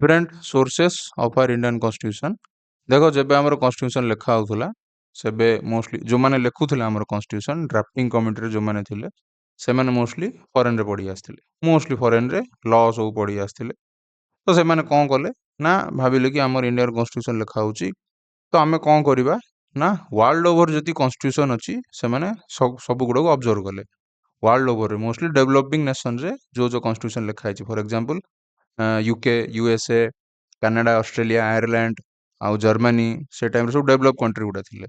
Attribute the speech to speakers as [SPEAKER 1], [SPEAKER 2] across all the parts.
[SPEAKER 1] Different sources of our Indian constitution देखो जब आमर कॉन्स्टिट्यूशन लिखा होता सेबे मोस्टली जो मैंने लिखुले आमर कॉन्स्टिट्यूशन ड्राफ्टिंग कमिटी जो मैंने थे से मोस्टली फॉरेन रे पढ़ी आसते मोस्टली फॉरेन रे लॉ सब पढ़ी आसते तो से कौन कले ना भाविले कि आमर इंडियन कॉन्स्टिट्यूशन लिखा होची तो आम कौन करवा ना वर्ल्ड ओवर जी कॉन्स्टिट्यूशन अच्छी से सब गुड़ा को ऑब्जर्व कले world over mostly developing nation रे जो कॉन्स्टिट्यूशन लिखाई for example UK USA Canada Australia Ireland आउ जर्मनी से टाइम सब डेवलप कंट्री गुड़ा थे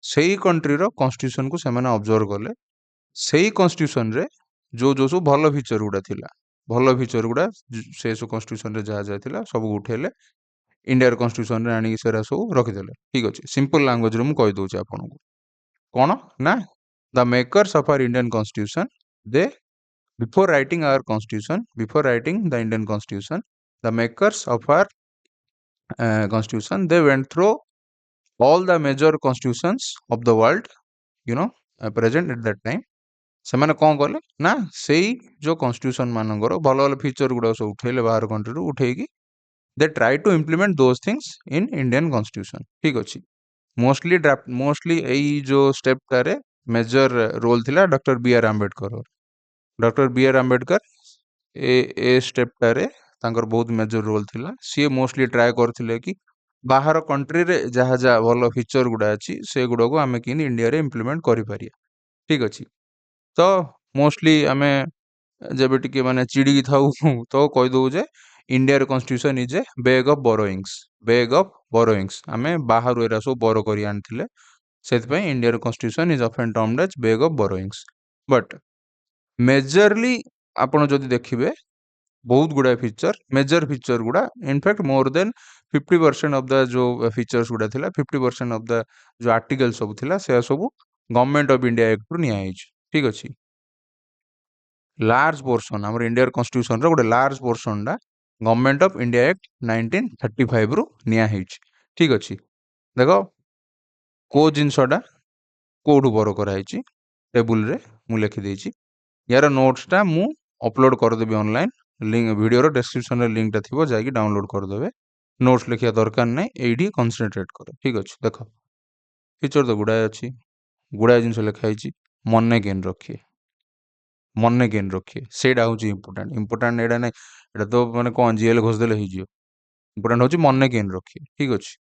[SPEAKER 1] से ही कंट्री रो कॉन्स्टिट्यूशन को से ऑब्जर्व कले से ही कॉन्स्टिट्यूशन रे जो सब भल फीचर गुड़ा थिला भल फीचर गुड़ा से सब कॉन्स्टिट्यूशन रे जहाँ जाता सब उठेले इंडिया कॉन्स्टिट्यूशन रे आनी सेरा सब रखिदेले ठीक अच्छे सिंपल लैंग्वेज रे मु कहि दउछि आपनको कौन ना the makers of our Indian constitution they before writing our constitution before writing the Indian constitution the makers of our constitution they went through all the major constitutions of the world you know present at that time ସେମାନେ କଣ କଲେ ନା ସେଇ ଯୋଉ constitution ମାନଙ୍କର ଭଲ ଭଲ feature ଗୁଡାକ ସବୁ ଉଠେଇଲେ ବାହାର କଣ୍ଟ୍ରିରୁ ଉଠେଇକି they try to implement those things in Indian constitution ଠିକ ଅଛି ମୋଷ୍ଟଲି ଏଇ ଯୋଉ ଷ୍ଟେପଟାରେ ମେଜର ରୋଲ ଥିଲା doctor B R Ambedkar doctor B R Ambedkar ए स्टेपटारे तांकर बहुत मेजर रोल थिला सी मोस्टली ट्राए करथिले कि बाहर कंट्री रे जहाँ जहाँ भल फीचर गुड़ा अच्छी से गुड़ा को आम कि इंडिया रे इम्प्लीमेंट करि पारिया ठीक अच्छे तो मोस्टली आम जब टी माने चिड़ी थाऊ तो कहीदे जे India constitution is a bag of borrowings आम बाहर एरा सब बोरो करी आनिथिले सेति India constitution is often termed as bag of borrowings but majorly आपण जदि देखिबे बहुत गुड़ा फीचर मेजर फीचर गुड़ा in fact more than 50% of the जो फीचर्स गुड़ा थिला 50% ऑफ द जो आर्टिकल सब थिला से सब गवर्नमेंट ऑफ इंडिया एक्ट रु निया आइछ ठीक अछि लार्ज पोर्शन हमर इंडिया कॉन्स्टिट्यूशन रो गुडे लार्ज पोर्शन डा गवर्नमेंट ऑफ इंडिया एक्ट 1935 रु निया आइछ ठीक अछि देखो को जिंसडा कोठु बरो कराइछि टेबल रे मु लिखि देछि यार नोट्सटा मु अपलोड करदेवी online link video description link टा थी जाकि डाउनलोड करदे नोट्स लिखा दरकार ना ये कनसेंट्रेट कर ठीक अच्छे देख फीचर तो गुड़ाए अच्छी गुड़ाए जिन लिखाई मन केन रखिए सेटा हूँ इंपोर्टाट एटा ना एटा तो मैंने कौन जीएल घोषदेले इंपोर्टाट हूँ मन केन रखिए ठीक अच्छे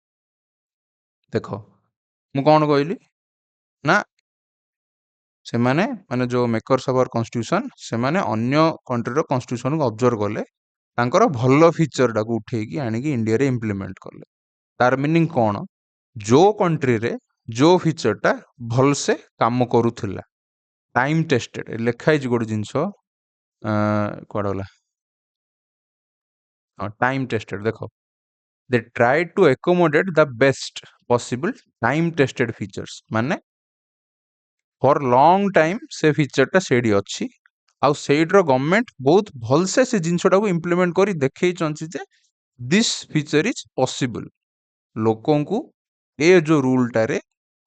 [SPEAKER 1] देख मु कौन कहली ना से माने जो मेकर्स ऑफ आवर कॉन्स्टिट्यूशन से अन्य कंट्री रो कॉन्स्टिट्यूशन को ऑब्जर्व कले तांकर भल फीचर टाको उठेकी आनिकी इंडिया रे इम्प्लीमेंट कले तार मीनिंग कौन जो कंट्री रे जो फीचर टा भल से काम करूथिला टाइम टेस्टेड लिखाई गोटे जिनस कड़ला टाइम टेस्टेड देख they try to accommodate the best possible time tested features माने फॉर लॉन्ग टाइम से फीचरटा सेडी अच्छी आउ सेड्र गवर्नमेंट बहुत भल से जिनसटा को इम्प्लीमेंट करी देखै चंची जे दिस फीचर इज पॉसिबल लोकों को ए जो रूल टारे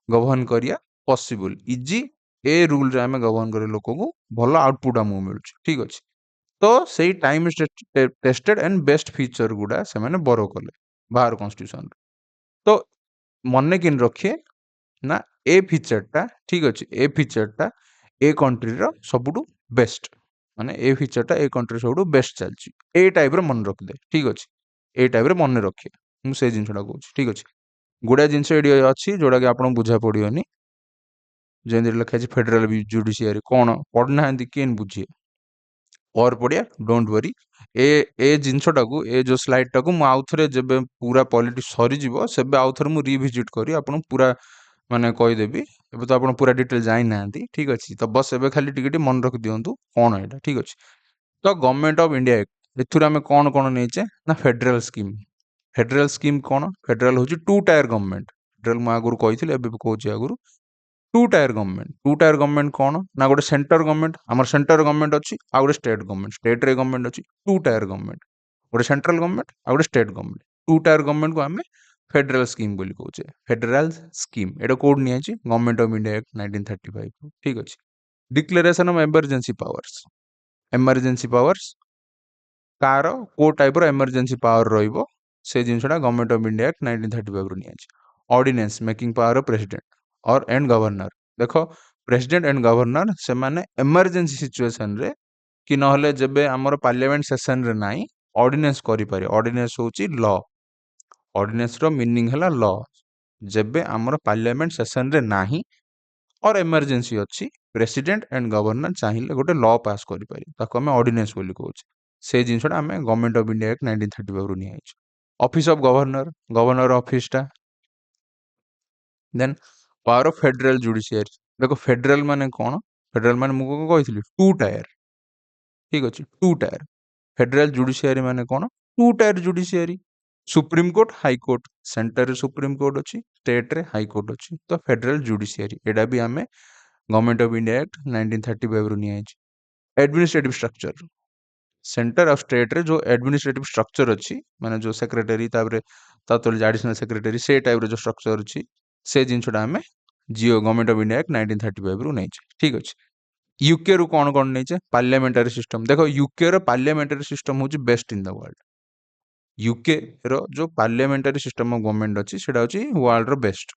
[SPEAKER 1] गवर्न करिया पॉसिबल इजी ए रूल रे आमे गवर्न करे लोकों को भल आउटपुट आमु मिलुछि ठीक अछि तो सेही time tested and best feature गुडा से माने बरो कले बाहर कॉन्स्टिट्यूशन तो मन किन रखिए ना ए फीचरटा ठीक अच्छे ए फीचरटा ए कंट्री रो सबुठु बेस्ट माने ए फीचरटा ए कंट्री सबुठु बेस्ट चलछि ए टाइप रो मन रख दे ठीक अच्छे ए टाइप रो मन रखिए मु से जिनसटा कहूँ ठीक अच्छे गुड़ा जिनस एडी अच्छी जोड़ा कि आपन बुझा पड़ियोनी जेंदि लिखा है फेडरल जुडिशियरी कौन पढ़ना केन बुझिए और पड़िया डोंट वरी ए जिनसटा को ए जो स्लाइड टा को मु आउ थरे जेबे पूरा पॉलिटिक्स सरी जीवो सेबे आउ थरे मु रिविजिट करी आपन पूरा माने कहीदेवी एबे तो आप पूरा डिटेल जाई ना ठीक अच्छे तो बस एबे खाली टिके मन रखि दिंतु कौन है ठीक अच्छे तो गवर्नमेंट ऑफ इंडिया एक्ट एथुर आमे कौन कौन नहींचे ना फेडरल स्कीम कौन फेडरल हूँ टू टायर गवर्नमेंट फेडरल मुझे आगुरी कही कहूँ आगुरी टू टायर गवर्नमेंट कौन ना गोटे सेंटर गवर्नमेंट आमर सेंटर गवर्नमेंट अच्छी आ गोटे स्टेट गवर्नमेंट स्टेट रे गवर्नमेंट अच्छी टू टायर गवर्नमेंट गोटे सेंट्रल गवर्नमेंट आ गोटे state government two tier government को आमे फेडरल स्कीम बोली कहूचे फेडरल स्कीम एटा कोड निया गवर्नमेंट ऑफ इंडिया एक्ट 1935 ठीक अच्छे डिक्लेरेशन ऑफ इमरजेंसी पावर्स कार को टाइप इमरजेंसी पावर रहिबो से जिनसटा गवर्नमेंट ऑफ इंडिया एक्ट 1935 रु नियाछि ordinance making power of president और एंड गवर्नर देखो प्रेसिडेंट एंड गवर्नर से माने इमरजेंसी सिचुएशन रे कि नहले जेबे हमर पार्लियामेंट सेशन रे नाही ऑर्डिनेंस करि पारे ऑर्डिनेंस होची लॉ ऑर्डिनेंस रो मीनिंग हला लॉ जेबे हमर पार्लियामेंट सेशन रे नाही और इमरजेंसी अच्छी प्रेसिडेंट एंड गवर्नर चाहिए गोटे लॉ पास करि पारे ताको हमें ऑर्डिनेंस बोली कहउछ से जिनसटा हमें गवर्नमेंट ऑफ इंडिया एक्ट 1935 रु नियाछि office of governor governor office टा then power of federal judiciary देखो फेडरल माने कोन फेडरल माने मुको कहितली टू टायर ठीक अछि टू टायर फेडरल जुडिशियरी माने कोन two tier judiciary supreme court high court centre रे सुप्रीम कोर्ट अछि स्टेट रे हाई कोर्ट अछि तो फेडरल जुडिशियरी एडा भी हमें गवर्नमेंट ऑफ इंडिया एक्ट 1935 रु नियाछि administrative structure centre of state रे जो एडमिनिस्ट्रेटिव स्ट्रक्चर अछि माने जो सेक्रेटरी ताबरे तातोल एडिशनल सेक्रेटरी से टाइप रे जो स्ट्रक्चर अछि से जिनसटा हमें जियो गवर्नमेंट ऑफ इंडिया एक्ट 1935 रु नैछि ठीक अछि यूके रु कोन नैचे पार्लियामेंटरी सिस्टम देखो यूके रो पार्लियामेंटरी सिस्टम होची best in the world UK रो जो पार्लियामेंटरी सिस्टम ऑफ गवर्नमेंट अछि सेटा होची वर्ल्ड रो बेस्ट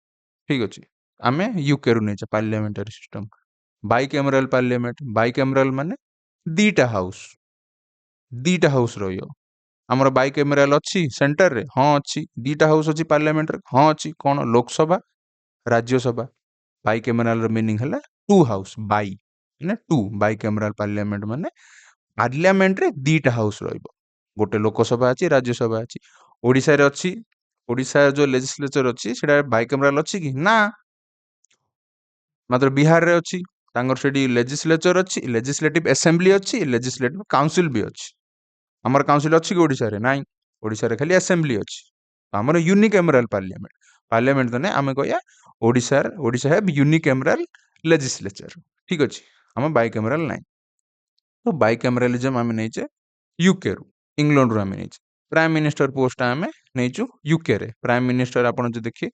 [SPEAKER 1] ठीक अछि आमे यूके रु नैचे parliamentary system bicameral parliament bicameral माने दीटा हाउस रहियो हमर बाइकैमरल अछि सेंटर रे हां अछि दीटा हाउस अछि पार्लियामेंट रे हां अछि कोन लोकसभा राज्यसभा बाइकैमरल रो मीनिंग हला टू हाउस बाई माने टू बाइकैमरल पार्लियामेंट माने पार्लियामेंट रे दीटा हाउस रहिबो गोटे लोकसभा अछि राज्यसभा अछि ओडिसा रे अछि ओडिसा जो लेजिस्लेचर अछि सेटा बाइकैमरल अछि कि ना मात्र बिहार रे अछि तांगर सेडी लेजिस्लेचर अछि लेजिस्लेटिव असेंबली अछि लेजिस्लेटिव काउंसिल भी अछि हमर काउंसिल अछि कि ओडिसा रे नाही ओडिसा रे खाली असेंबली अछि हमर यूनिकैमरल पार्लियामेंट पार्लियामेंट तने आमे कहया ओडिसा है यूनिकैमरल लेजिस्लेचर ठीक अछि हम बाइकैमरल नाही तो बाइकैमरलिज्म आमे नैचे यूके रु इंग्लैंड रु आमे नैचे प्राइम मिनिस्टर पोस्ट आमे नैचु यूके रे प्राइम मिनिस्टर आपण जो देखिए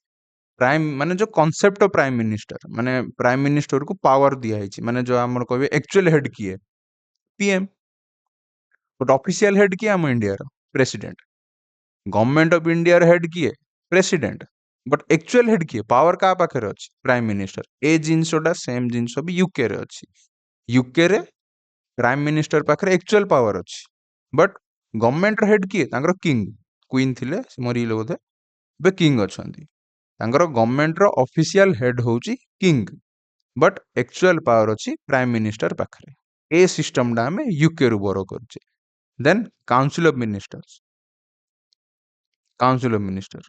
[SPEAKER 1] प्राइम माने जो कांसेप्ट ऑफ प्राइम मिनिस्टर माने प्राइम मिनिस्टर को पावर दिया है माने जो हमर कहबे एक्चुअल हेड किए पीएम बट ऑफिशियल हेड किए हम इंडिया रो प्रेसिडेंट गवर्नमेंट ऑफ इंडिया रो हेड किए प्रेसिडेंट बट एक्चुअल हेड किए पावर का पाखरे अछि प्राइम मिनिस्टर ए जिंसोडा सेम जिंसो भी यूके रे अछि यूके रे प्राइम मिनिस्टर पाखरे एक्चुअल पावर अछि बट गवर्नमेंट रो हेड किए तांगर किंग क्वीन थिले मरी बोधे बे किंग अछंती तांगर गवर्नमेंट रो ऑफिशियल हेड होची किंग बट एक्चुअल पावर अछि प्राइम मिनिस्टर पाखरे ए सिस्टम डा हमें यूके रु बोरो करछे then council of ministers council of minister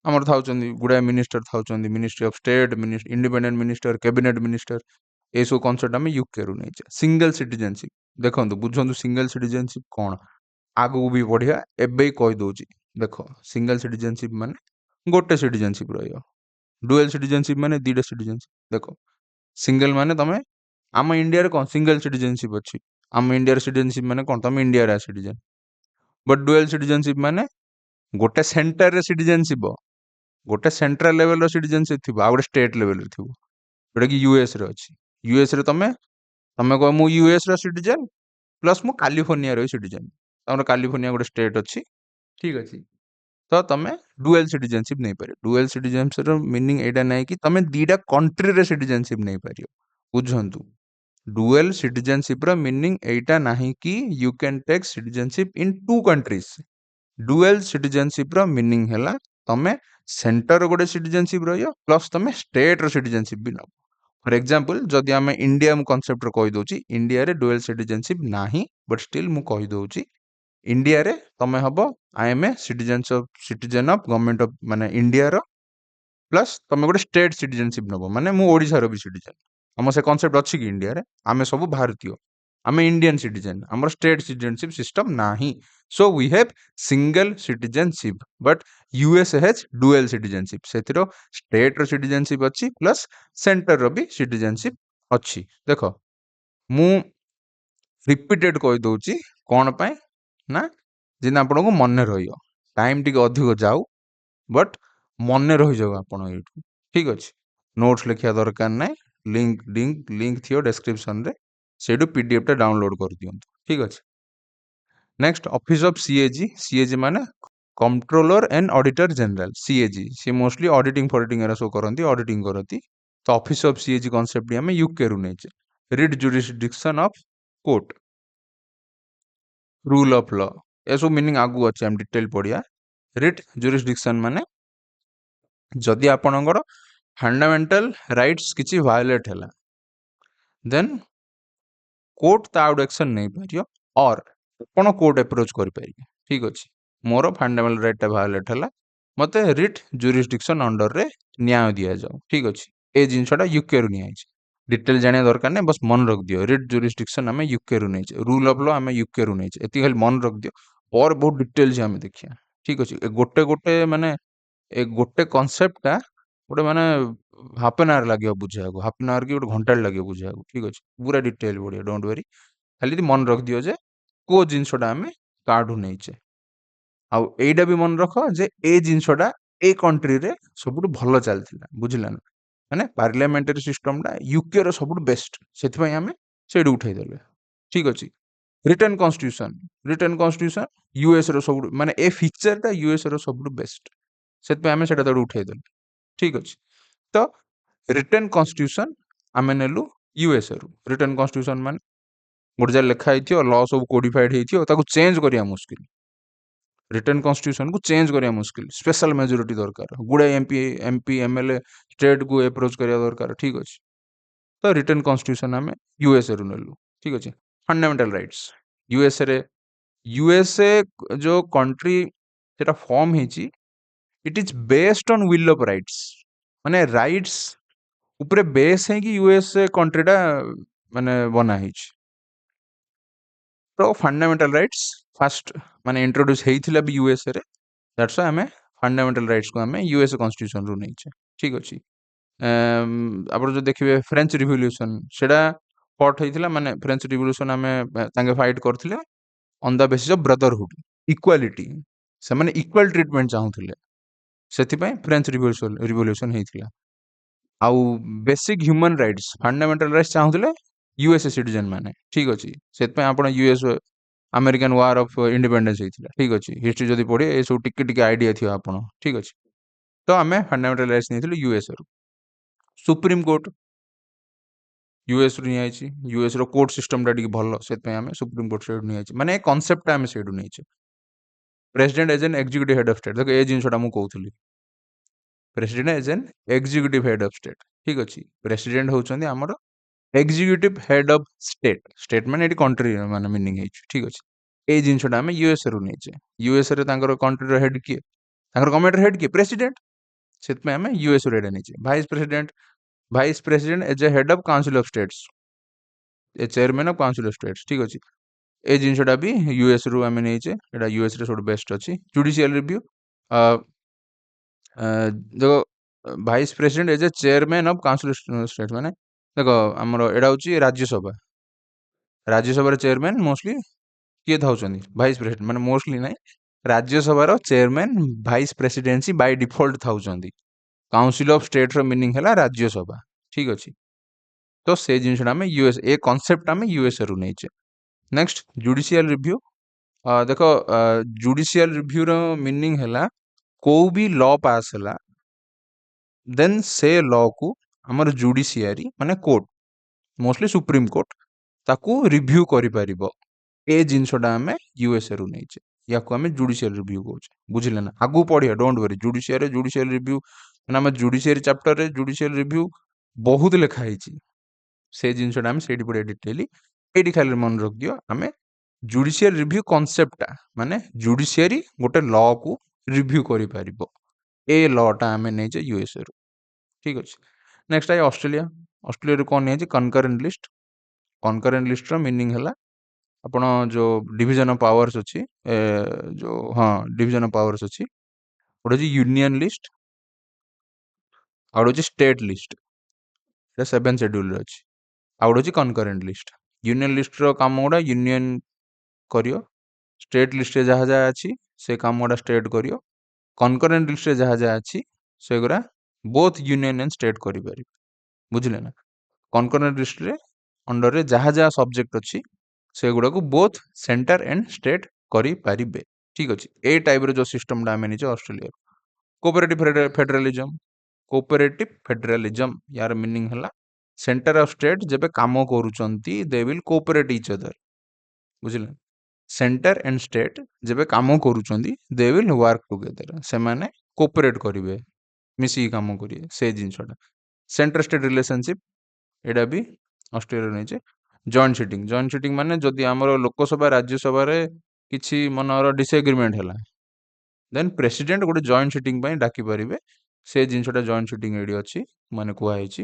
[SPEAKER 1] हमर थाउचंदी गुडा मिनिस्टर थाउचंदी ministry of state independent minister cabinet minister ए सो कांसेप्ट हमें यूके रु नैचे सिंगल सिटीजनशिप देखंतु बुझंतु सिंगल सिटीजनशिप कोन आगु भी बढ़िया एबे कहि दोची देखो सिंगल सिटीजनशिप माने गोटे सिटीजनशिप रहियो डुअल सिटीजनशिप माने दीटा सिटीजनशिप देखो सिंगल माने तमे आम इंडिया रे कोन सिंगल सिटीजनशिप अछि आम इंडिया रे सिटीजनशिप माने कोन तमे इंडिया रे सिटीजन बट डुअल सिटीजनशिप माने गोटे सेंटर रे सिटीजनशिप गोटे सेंट्रल लेवल रो सिटीजनशिप थिबो आ गोटे स्टेट लेवल रे थिबो जोटा कि यूएस रे अछि यूएस रे तमे तमे को मु यूएस रो सिटीजन प्लस मु कैलिफोर्निया रो सिटीजन तमरो कैलिफोर्निया गोटे स्टेट अछि ठीक अछि तो तमे डुअल सिटीजनशिप नहीं पारे डुअल सिटीजनशिप रो मीनिंग एटा नै कि तमे दीटा कंट्री रे सिटीजनशिप नहीं पारियो बुझंतु डुअल सिटीजनशिप रो मीनिंग एटा नाही कि you can take citizenship in two countries dual citizenship रो मीनिंग हैला तमे सेंटर गोटे सिटीजनशिप रहियो प्लस तमे स्टेट रो सिटीजनशिप भी नो फॉर एग्जांपल जदि आमे इंडिया मु कांसेप्ट रो कहि दोची इंडिया रे डुअल सिटीजनशिप नाही बट स्टिल मु कहि दोची इंडिया रे तमे हबो I am a citizen of government of माने इंडिया रो प्लस तमे गोटे स्टेट सिटीजनशिप नबो माने मु ओडिसा रो भी सिटीजन हम से कांसेप्ट अछि कि इंडिया रे आमे सब भारतीय आमे इंडियन सिटीजन हमर स्टेट सिटीजनशिप सिस्टम नाही so we have single citizenship but US has dual citizenship सेथिरो स्टेट रो सिटीजनशिप अछि प्लस सेंटर रो भी सिटीजनशिप अछि देखो मु रिपीटेड कहि दोची कोन पय ना जिन आपन को मन रहियो टाइम टिके अधिक जाऊ बट मन रहि जाऊ आपन एठू ठीक अछि नोट्स लिखिया दरकार नै लिंक थियो डिस्क्रिप्शन रे सेडू पीडीएफ टा डाउनलोड कर दियंतु ठीक अछि next office of CAG, CAG माने controller and auditor general, CAG सी मोस्टली ऑडिटिंग फॉडिटिंग एरा सब करंती, ऑडिटिंग करंती। तो ऑफिस ऑफ सीएजी कांसेप्ट हम यूके रु नेचे। Writ jurisdiction of court, rule of law, ए सब मीनिंग आगु अछि, हम डिटेल पढ़िया। रिट जुरिसडिक्शन माने जदि आपणकर फंडामेंटल राइट्स किछि वायोलेट हैला, देन कोर्ट ता आउट एक्शन नहीं पारियो, और आपण कोर्ट अप्रोच करि पारिबे। ठीक अछि, मोर फंडामेंटल राइट ता वायोलेट हैला, मते रिट जुरिसडिक्शन अंडर रे न्याय दिया जाओ। ठीक अछि, ए जिंसटा यूके रु निया अछि। डिटेल जाने दरकार नै, बस मन रख दियो, रिट जुरिसडिक्शन हमें यूके रु नेचे, रूल ऑफ लॉ हमें यूके रु नेचे, एति खाली मन रख दियो। और बहुत डिटेल जे हमें देखिया। ठीक अछि, गोटे गोटे माने ए गोटे कॉन्सेप्टटा गोटे माने हाफ एन आवर लागियो बुझाको, हाफ एन आवर की गोटे घंटा लागियो बुझाको। ठीक अछि, पूरा डिटेल बढ़िया, डोंट वरी। खाली मन रख दियो जे को जिनसटा हमें काढु नेचे। आउ एइडा भी मन रख जे ए जिनसटा ए कंट्री रे सबुठु भलो चलथिला, बुझिला ना? माने पार्लियामेंटरी सिस्टम टा यूके रो सबुठु बेस्ट, सेति पई हमें सेडु उठाई देले। ठीक अछि, रिटन कॉन्स्टिट्यूशन यूएस रो सबुठु माने ए फीचर टा यूएस रो सबुठु बेस्ट, सेति पई हमें सेटा तडु उठाई देले। ठीक अछि, तो रिटन कॉन्स्टिट्यूशन आमे नेलु यूएस रु। रिटन कॉन्स्टिट्यूशन माने गोटे जे लिखा हेतियो, लॉ सब कोडिफाइड हेतियो, ताकू चेंज करिया मुश्किल। रिटन कॉन्स्टिट्यूशन को चेंज करिया मुश्किल, स्पेशल मेजोरिटी दरकार, गुडे एमपी एमएलए स्टेट को अप्रोच करिया दरकार। ठीक अछि, तो रिटन कॉन्स्टिट्यूशन आमे यूएस रु नेलु। ठीक अछि, फंडामेंटल राइट्स यूएसए जो कंट्री सेटा फॉर्म हेची, it is based on will of rights, माने राइट्स ऊपर बेस है कि यूएसए कंट्रीटा माने बना हेची। तो फंडामेंटल राइट्स फर्स्ट माने इंट्रोड्यूस हेइथिला भी यूएसए रे, दैट्स व्हाई हमें फंडामेंटल राइट्स को हमें यूएसए कॉन्स्टिट्यूशन रु नेइछे। ठीक अछि, आपण जो देखिबे फ्रेंच रिवॉल्यूशन सेडा फॉट हेइथिला, माने फ्रेंच रिवॉल्यूशन हमें तांगे फाइट करथिले on the basis of brotherhood, equality, से माने इक्वल ट्रीटमेंट चाहुथिले, सेति पई फ्रेंच रिवॉल्यूशन हेइथिला। आउ basic human rights fundamental rights चाहुथिले यूएसए सिटीजन माने। ठीक अछि, सेति पई आपण US American war of independence हेइथिला। ठीक अछि, हिस्ट्री जदि पढे ए सब टिके टिके आइडिया थियो आपण। ठीक अछि, तो हमें फंडामेंटल राइट्स नेथिलु यूएस रु। सुप्रीम कोर्ट यूएस रु नियाइछि, यूएस रो कोर्ट सिस्टम टा टिके भलो, सेति पई हमें सुप्रीम कोर्ट सेडु नियाइछि, माने कांसेप्ट हमें सेडु नेइछि। President as an executive head of state, देखो ए जिनसटा मु कहउथली, president as an executive head of state. ठीक अछि, प्रेसिडेंट होउछन्ती हमर executive head of state, state माने एटी कंट्री माने मीनिंग हेछि। ठीक अछि, ए जिनसटा हमें यूएस रु नेइछे, यूएस रे तांकर कंट्री रो हेड किए, तांकर गवर्नमेंट हेड किए, प्रेसिडेंट, सेति पई हमें यूएस रु एडा नेइछे। Vice president as a head of council of states, ए chairman of council of states. ठीक अछि, ए जिनसटा भी यूएस रु हमें नेइछे, एटा यूएस रे सबटु बेस्ट अछि। जुडिशियल रिव्यू देखो vice president as a chairman of council of states, माने देखो हमर एडा होची राज्यसभा, राज्यसभा रे चेयरमैन मोस्टली किए थाउछन्ती वाइस प्रेसिडेंट, माने मोस्टली नै, राज्यसभा रो chairman vice presidency by default थाउछन्ती। काउंसिल ऑफ स्टेट रो मीनिंग हैला राज्यसभा। ठीक अछि, तो से जिनसटा हमें यूएस ए कांसेप्ट हमें यूएस रु नेइछे। नेक्स्ट जुडिशियल रिव्यू, देखो जुडिशियल रिव्यू रो मीनिंग हैला को भी लॉ पास हैला, देन से लॉ को हमर जुडिशियरी माने कोर्ट, मोस्टली सुप्रीम कोर्ट ताकू रिव्यू करि परिबो। ए जिनसटा हमें यूएस रु नेइछे, याको हमें जुडिशियल रिव्यू कहउछे। बुझिले ना? आगु पढिया, डोंट वरी, जुडिशियल रिव्यू माने हम जुडिशियरी चैप्टर रे जुडिशियल रिव्यू बहुत लेखा हेछि, से जिनसटा हम सेठी पढिया डिटेली। एठी खाली मन रख दियो, हमें जुडिशियल रिव्यू कांसेप्ट माने जुडिशियरी गोटे लॉ को रिव्यू करि परिबो, ए लॉ टा हमें नेइछे यूएस रु। ठीक अछि, नेक्स्ट आइ ऑस्ट्रेलिया। ऑस्ट्रेलिया रु कोन नेइछे, कनकरेंट लिस्ट। कनकरेंट लिस्ट रो मीनिंग हैला आपण जो डिवीजन ऑफ पावर्स अछि, जो हां डिवीजन ऑफ पावर्स अछि, ओटा जे यूनियन लिस्ट और जे स्टेट लिस्ट, ए 7 शेड्यूल रे अछि, और जे कनकरेंट लिस्ट। यूनियन लिस्ट रो काम गुडा यूनियन करियो, स्टेट लिस्ट रे जहा जहा अछि से काम गुडा स्टेट करियो, कनकरेंट लिस्ट रे जहा जहा अछि से गुडा बोथ यूनियन एंड स्टेट करि पारि। बुझिले ना? कनकरेंट लिस्ट रे अंडर रे जहा जहा सब्जेक्ट अछि से गुडा को बोथ सेंटर एंड स्टेट କରିପାରିବେ। ଠିକ୍ ଅଛି, ଏଇ ଟାଇପ୍ର ଯେଉଁ ସିଷ୍ଟମଟା ଆମେ ନେଇଛେ ଅଷ୍ଟ୍ରେଲିଆରୁ। କୋଅପରେଟିଭ୍ ଫେଡେରାଲିଜମ୍, କୋଅପରେଟିଭ୍ ଫେଡେରାଲିଜମ୍ यार ମିନିଂ ହେଲା ସେଣ୍ଟର ଆଉ ଷ୍ଟେଟ୍ ଯେବେ କାମ କରୁଛନ୍ତି they will cooperate each other. ବୁଝିଲେ, ସେଣ୍ଟର ଆଣ୍ଡ ଷ୍ଟେଟ୍ ଯେବେ କାମ କରୁଛନ୍ତି ଦେ ୱିଲ୍ ୱାର୍କ ଟୁଗେଦର, ସେମାନେ କୋଅପରେଟ୍ କରିବେ, ମିଶିକି କାମ କରିବେ, ସେ ଜିନିଷଟା। ସେଣ୍ଟର ଷ୍ଟେଟ୍ ରିଲେସନସିପ୍ ଏଇଟା ବି ଅଷ୍ଟ୍ରେଲିଆରୁ ନେଇଛେ। ଜଏଣ୍ଟ ସିଟିଂ, ଜଏଣ୍ଟ ସିଟିଂ ମାନେ ଯଦି ଆମର ଲୋକସଭା ରାଜ୍ୟସଭାରେ କିଛି ମନର ଡିସଏଗ୍ରିମେଣ୍ଟ ହେଲା ଦେନ୍ ପ୍ରେସିଡେଣ୍ଟ ଗୋଟେ ଜଏଣ୍ଟ ସିଟିଂ ପାଇଁ ଡାକିପାରିବେ, ସେ ଜିନିଷଟା ଜଏଣ୍ଟ ସିଟିଂ ଏଇଠି ଅଛି ମାନେ କୁହାହେଇଛି।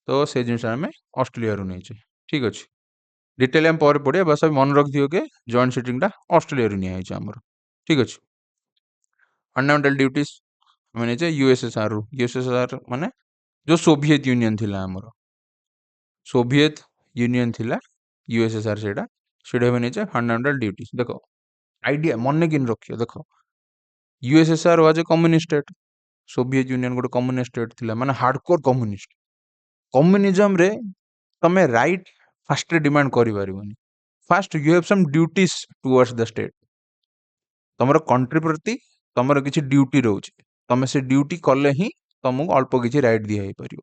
[SPEAKER 1] ତ ସେ ଜିନିଷ ଆମେ ଅଷ୍ଟ୍ରେଲିଆରୁ ନେଇଛେ। ଠିକ୍ ଅଛି, डिटेल आम पर पढ़िया, बस अभी मन रखियो कि जॉइंट सिटिंगटा ऑस्ट्रेलिया निया आमर। ठीक अच्छे, फंडामेंटल ड्यूटीज आम नहीं यूएसएसआर यूएसएसआर माने जो सोवियत यूनियन थिला आमर, सोवियत यूनियन थिला यूएसएसआर सेटा सेटा नहीं फंडामेंटल ड्यूटीज। देखो आइडिया मन कि रखियो, देख USSR was a communist state, Soviet union गोटे कम्युनिस्ट स्टेट थिला माने हार्डकोर कम्युनिस्ट। कम्युनिज्म रे तमे राइट फास्ट डिमांड करि परिबनी, first you have some duties towards the state. तमर कंट्री प्रति तमर किछि ड्यूटी रहउछि, तमे से ड्यूटी कले ही तुमको अल्प किछि राइट दिया ही परिबो।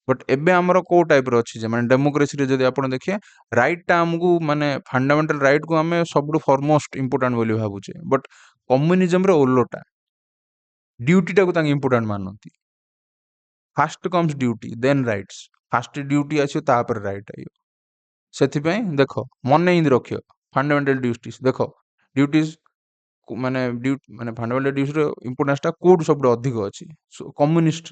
[SPEAKER 1] बट एबे हमर को टाइप रो अछि जे माने डेमोक्रेसी रे जदि आपण देखिए राइट टा हमकु माने फंडामेंटल राइट को हमें सबडु फॉरमोस्ट इंपोर्टेंट बोली भाबुचे, बट कम्युनिज्म रे ओलोटा ड्यूटी टा को तांग इंपोर्टेंट मानती। First comes duty then rights, first duty आछो तापर राइट आयो। ସେଥିପାଇଁ ଦେଖ ମନେ ହିଁ ରଖିବ ଫଣ୍ଡାମେଣ୍ଟାଲ ଡ୍ୟୁଟିଜ। ଦେଖ ଡ୍ୟୁଟିଜ ମାନେ ମାନେ ଫଣ୍ଡାମେଣ୍ଟାଲ ଡ୍ୟୁଟିର ଇମ୍ପୋର୍ଟାନ୍ସଟା କୋଉଠି ସବୁଠୁ ଅଧିକ ଅଛି, କମ୍ୟୁନିଷ୍ଟ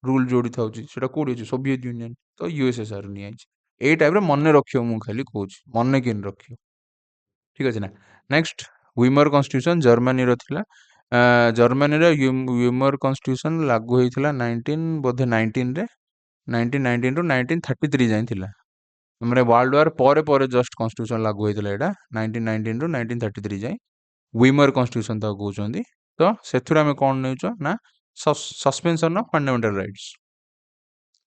[SPEAKER 1] ରୁଲ ଯୋଉଠି ଥାଉଛି ସେଟା କୋଉଠି ଅଛି, ସୋଭିଏତ ୟୁନିୟନ। ତ ୟୁଏସଏସଆର ନିଆଯାଇଛି। ଏଇ ଟାଇପରେ ମନେ ରଖିବ, ମୁଁ ଖାଲି କହୁଛି ମନେ କେମିତି ରଖିବ। ଠିକ ଅଛି ନା। ନେକ୍ସଟ ୱିମର କନଷ୍ଟିଟ୍ୟୁସନ ଜର୍ମାନୀର ଥିଲା। ଜର୍ମାନୀର ୱିମର କନଷ୍ଟିଟ୍ୟୁସନ ଲାଗୁ ହେଇଥିଲା 1919 ରେ, 1919 ରୁ 1933 ଯାଏଁ ଥିଲା। ମାନେ वर्ल्ड वार ପରେ ପରେ जस्ट कन्स्टिट्यूशन लागू होइतला एटा 1919 ରୁ 1933 जाए ୱିମର कन्स्टिट्यूशन ତ କହୁଛନ୍ତି। ତ ସେଥିରୁ ଆମେ କ'ଣ ନେଉଛ ନା suspension of fundamental rights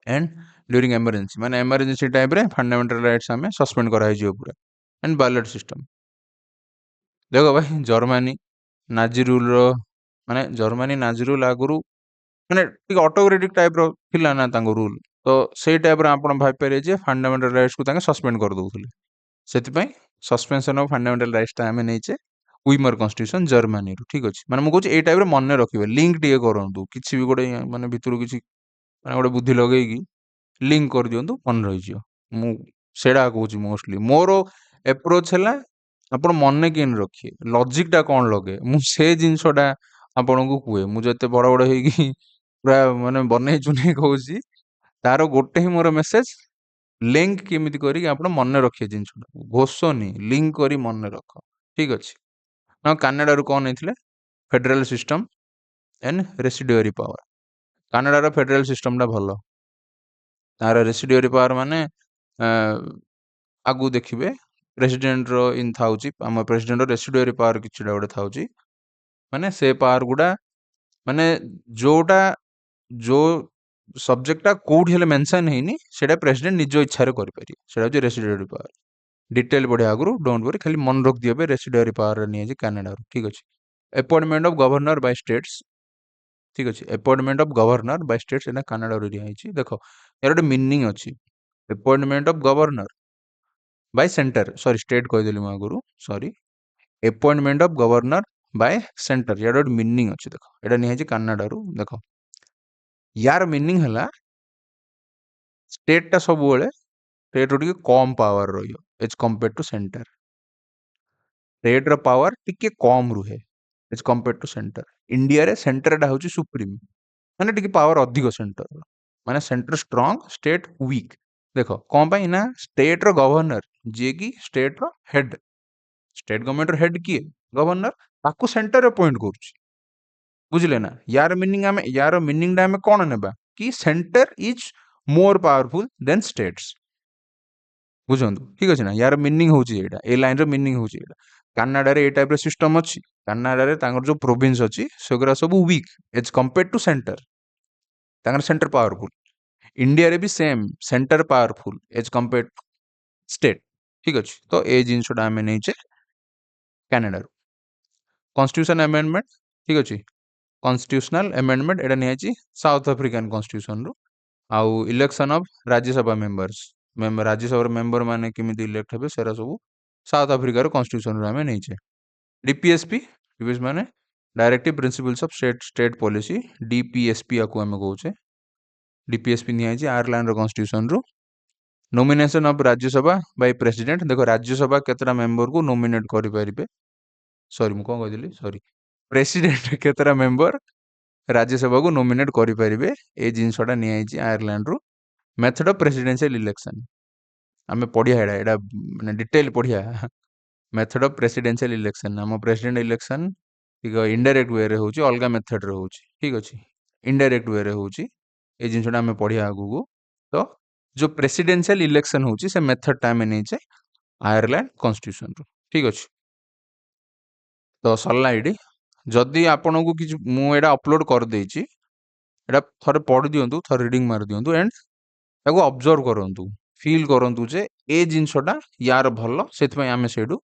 [SPEAKER 1] and during emergency, माने एमरजेंसी टाइम रे फंडामेंटल राइट्स हमें सस्पेंड करा हिजियो पूरा। एंड बैलेट सिस्टम, देखो भाई जर्मनी नाजी रूल रो माने जर्मनी नाजी रूल आगुरु माने टिक ऑटोक्रेटिक टाइप रो थिला ना तांगो रूल। तो सेई टाइप रो आपण भाई पारे जे फंडामेंटल राइट्स को तांगे सस्पेंड कर दउथिले। ସେଥିପାଇଁ ସସ୍ପେନ୍ସନ୍ ଅଫ୍ ଫଣ୍ଡାମେଣ୍ଟାଲ ରାଇଟ୍ସଟା ଆମେ ନେଇଛେ ୱିମର କନଷ୍ଟିଟ୍ୟୁସନ ଜର୍ମାନୀରୁ। ଠିକ ଅଛି, ମାନେ ମୁଁ କହୁଛି ଏଇ ଟାଇପ୍ରେ ମନେ ରଖିବେ, ଲିଙ୍କ ଟିକେ କରନ୍ତୁ, କିଛି ବି ଗୋଟେ ମାନେ ଭିତରୁ କିଛି ମାନେ ଗୋଟେ ବୁଦ୍ଧି ଲଗେଇକି ଲିଙ୍କ କରିଦିଅନ୍ତୁ, ମନେ ରହିଯିବ। ମୁଁ ସେଇଟା କହୁଛି ମୋଷ୍ଟଲି ମୋର ଏପ୍ରୋଚ ହେଲା ଆପଣ ମନେ କେମିତି ରଖିବେ, ଲଜିକଟା କ'ଣ ଲଗେ, ମୁଁ ସେ ଜିନିଷଟା ଆପଣଙ୍କୁ କୁହେ। ମୁଁ ଯେତେ ବଡ଼ ବଡ଼ ହେଇକି ପୁରା ମାନେ ବନେଇ ଚୁନେଇ କହୁଛି, ତାର ଗୋଟେ ହିଁ ମୋର ମେସେଜ, लिंक केमिति करी आपण मन रखिए जिनस घोषनी लिंक करी मन रख। ठीक अच्छे ना। कनाडा रू कौन नहीं federal system and residuary power. कनाडार फेडरल सिस्टम टा भल, तार रेसिडुअरी पावर माने आगु देखिए प्रेसिडेंट रो इन थाउची आम प्रेसिडेंट रो रेसिडुअरी पावर किछिटा गोटे थाउची, माने से पावर गुडा माने जोटा जो सब्जेक्टा कोड हेले मेंशन हेनी सेटा प्रेसिडेंट निज इच्छा रे करि पारि, सेटा जे रेसिडुअरी पावर। डिटेल बढ़िया आगु डोंट वरी, खाली मन रख दियो बे रेसिडुअरी पावर नि जे कनाडा रो। ठीक अछि, appointment of governor by states. ठीक अछि, appointment of governor by states एना कनाडा रो रिया हिची। देखो यार ଗୋଟେ मीनिंग अछि, appointment of governor by centre, sorry state कहि देली म आगु, sorry appointment of governor by centre, यार ଗୋଟେ मीनिंग अछि। देखो एटा नि हिची कनाडा रो। देखो यार मीनिंग हला स्टेट टा सब बेले स्टेट रो टिके कम पावर रहियो as compare to centre. State रो पावर टिके कम रुहे as compare to centre. India रे सेंटर टा होची सुप्रीम, माने टिके पावर अधिक सेंटर रो, माने सेंटर स्ट्रांग स्टेट वीक। देखो कौन पाई ना स्टेट रो गवर्नर जे की स्टेट रो हेड, स्टेट गवर्नमेंट रो हेड किए गवर्नर, ताकू सेंटर अपॉइंट करूची। बुझले ना। यार मीनिंग टा हमें कौन नेबा कि centre is more powerful than states. बुझंतु ठीक अछि ना। यार मीनिंग होची एटा, ए लाइन रो मीनिंग होची एटा। कनाडा रे ए टाइप रो सिस्टम अछि, कनाडा रे तांगर जो प्रोविंस अछि सेगरा सब weak as compare to centre, तांगर सेंटर पावरफुल। इंडिया रे भी same centre powerful as compare to state. ठीक अछि, तो ए जिंसटा हमें नैचे କାନାଡାରୁ। କନଷ୍ଟିଟ୍ୟୁସନ୍ ଆମେଣ୍ଡମେଣ୍ଟ ଠିକ୍ ଅଛି, କନଷ୍ଟିଟ୍ୟୁସନାଲ ଆମେଣ୍ଡମେଣ୍ଟ ଏଇଟା ନିଆଯାଇଛି ସାଉଥ ଆଫ୍ରିକାନ କନଷ୍ଟିଟ୍ୟୁସନରୁ। ଆଉ ଇଲେକ୍ସନ୍ ଅଫ୍ ରାଜ୍ୟସଭା ମେମ୍ବର୍ସ, ରାଜ୍ୟସଭାର ମେମ୍ବର ମାନେ କେମିତି ଇଲେକ୍ଟ ହେବେ ସେରା ସବୁ ସାଉଥ ଆଫ୍ରିକାର କନଷ୍ଟିଟ୍ୟୁସନରୁ ଆମେ ନେଇଛେ। ଡିପିଏସ୍ପି ମାନେ directive principles of state policy, DPSP ଆକୁ ଆମେ କହୁଛେ। ଡିପିଏସ୍ପି ନିଆଯାଇଛି ଆୟାରଲାଣ୍ଡର କନଷ୍ଟିଟ୍ୟୁସନରୁ। Nomination of Rajya Sabha by president, ଦେଖ ରାଜ୍ୟସଭା କେତେଟା ମେମ୍ବରକୁ ନୋମିନେଟ୍ କରିପାରିବେ, ମୁଁ କ'ଣ କହିଥିଲି, ପ୍ରେସିଡେଣ୍ଟ କେତେଟା ମେମ୍ବର ରାଜ୍ୟସଭାକୁ ନୋମିନେଟ୍ କରିପାରିବେ, ଏ ଜିନିଷଟା ନିଆଯାଇଛି ଆୟାରଲାଣ୍ଡରୁ। ମେଥଡ଼ ଅଫ୍ ପ୍ରେସିଡେନ୍ସିଆଲ ଇଲେକ୍ସନ୍ ଆମେ ପଢ଼ିଆ, ଏଇଟା ମାନେ ଡିଟେଲ୍ ପଢ଼ିଆ। ମେଥଡ଼ ଅଫ୍ ପ୍ରେସିଡେନ୍ସିଆଲ ଇଲେକ୍ସନ୍, ଆମ ପ୍ରେସିଡେଣ୍ଟ ଇଲେକ୍ସନ୍ ଟିକେ ଇନଡାଇରେକ୍ଟ ୱେରେ ହେଉଛି, ଅଲଗା ମେଥଡ଼ରେ ହେଉଛି, ଠିକ୍ ଅଛି, ଇନଡାଇରେକ୍ଟ ୱେରେ ହେଉଛି, ଏ ଜିନିଷଟା ଆମେ ପଢ଼ିଆ ଆଗକୁ। ତ ଯେଉଁ ପ୍ରେସିଡେନ୍ସିଆଲ ଇଲେକ୍ସନ୍ ହେଉଛି ସେ ମେଥଡ଼ଟା ଆମେ ନେଇଛେ ଆୟାରଲାଣ୍ଡ କନଷ୍ଟିଟ୍ୟୁସନରୁ, ଠିକ୍ ଅଛି। ତ ସରିଲା ଏଇଠି। ଯଦି ଆପଣଙ୍କୁ କିଛି, ମୁଁ ଏଇଟା ଅପଲୋଡ଼ କରିଦେଇଛି, ଏଇଟା ଥରେ ପଢ଼ି ଦିଅନ୍ତୁ, ଥରେ ରିଡ଼ିଂ ମାରିଦିଅନ୍ତୁ ଆଣ୍ଡ ତାକୁ ଅବଜର୍ଭ କରନ୍ତୁ, ଫିଲ୍ କରନ୍ତୁ ଯେ ଏ ଜିନିଷଟା ୟାର ଭଲ, ସେଥିପାଇଁ ଆମେ ସେଇଠୁ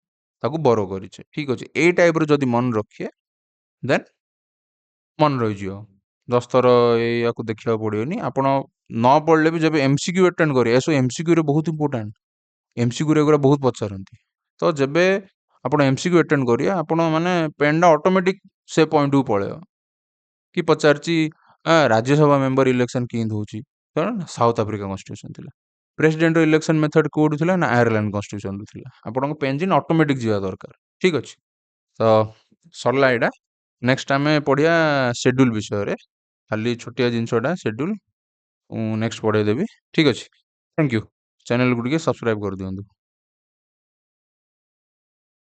[SPEAKER 1] ତାକୁ ବରୋ କରିଛେ, ଠିକ୍ ଅଛି। ଏଇ ଟାଇପ୍ର ଯଦି ମନେ ରଖିଏ ଦେନ୍ ମନେ ରହିଯିବ, 10 ଥର ଏଇଆକୁ ଦେଖିବାକୁ ପଡ଼ିବନି। ଆପଣ ନ ପଢ଼ିଲେ ବି ଯେବେ MCQ ଆଟେଣ୍ଡ କରିବେ, ଏସବୁ MCQରେ ବହୁତ ଇମ୍ପୋର୍ଟାଣ୍ଟ, MCQରେ ଏଗୁଡ଼ା ବହୁତ ପଚାରନ୍ତି। ତ ଯେବେ ଆପଣ MCQ ଆଟେଣ୍ଡ କରିବେ, ଆପଣ ମାନେ ପେନ୍ଟା ଅଟୋମେଟିକ୍ ସେ ପଏଣ୍ଟକୁ ପଳେଇବ। କି ପଚାରିଛି ରାଜ୍ୟସଭା ମେମ୍ବର ଇଲେକ୍ସନ୍ କେମିତି ହେଉଛି, କାରଣ ସାଉଥ ଆଫ୍ରିକା କନଷ୍ଟିଟ୍ୟୁସନ୍ ଥିଲା। ପ୍ରେସିଡେଣ୍ଟର ଇଲେକ୍ସନ୍ ମେଥଡ଼ କେଉଁଠୁ ଥିଲା ନା ଆୟାରଲାଣ୍ଡ କନଷ୍ଟିଟ୍ୟୁସନରୁ ଥିଲା। ଆପଣଙ୍କ ପେନ୍ଜିନ୍ ଅଟୋମେଟିକ୍ ଯିବା ଦରକାର, ଠିକ୍ ଅଛି। ତ ସରିଲା ଏଇଟା। ନେକ୍ସଟ ଆମେ ପଢ଼ିବା ସେଡ୍ୟୁଲ୍ ବିଷୟରେ, ଖାଲି ଛୋଟିଆ ଜିନିଷଟା ସେଡ୍ୟୁଲ୍, ମୁଁ ନେକ୍ସଟ ପଢ଼େଇ ଦେବି, ଠିକ୍ ଅଛି। Thank you. ଚ୍ୟାନେଲକୁ ଟିକେ ସବସ୍କ୍ରାଇବ୍ କରିଦିଅନ୍ତୁ।